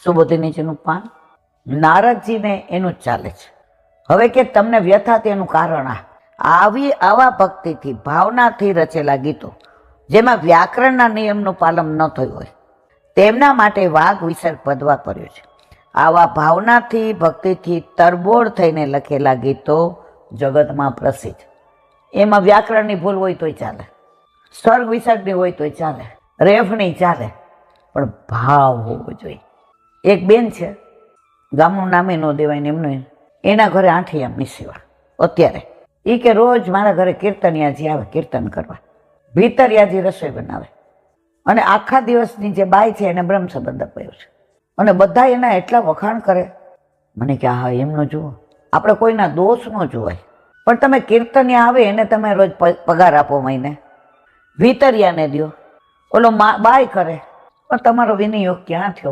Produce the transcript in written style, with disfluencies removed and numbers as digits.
સુબોધી નીચેનું પાન. નારદજીને એનું જ ચાલે છે. હવે કે તમને વ્યથા તેનું કારણ આવા ભક્તિથી ભાવનાથી રચેલા ગીતો જેમાં વ્યાકરણના નિયમનું પાલન ન થયું હોય તેમના માટે વાઘ વિસર્ગ ભજવા પડ્યો છે. આવા ભાવનાથી ભક્તિથી તરબોળ થઈને લખેલા ગીતો જગતમાં પ્રસિદ્ધ. એમાં વ્યાકરણની ભૂલ હોય તોય ચાલે, સ્વર્ગ વિસર્ગની હોય તોય ચાલે, રેફની ચાલે, પણ ભાવ હોવો જોઈએ. એક બેન છે, ગામનું નામે ન દેવાય ને એમનું, એના ઘરે આઠિયામની સેવા અત્યારે. એ કે રોજ મારા ઘરે કીર્તનિયાજી આવે કીર્તન કરવા, ભીતરિયાજી રસોઈ બનાવે, અને આખા દિવસની જે બાઈ છે એને બ્રહ્મ સંબંધ અપાયો છે, અને બધા એના એટલા વખાણ કરે. મને કે હા એમનો જુઓ, આપણે કોઈના દોષ ન જોવાય, પણ તમે કીર્તનિયા આવે એને તમે રોજ પગાર આપો મહિને, ભીતરિયાને દો, ઓલો બાઈ કરે, પણ તમારો વિનિયોગ ક્યાં થયો?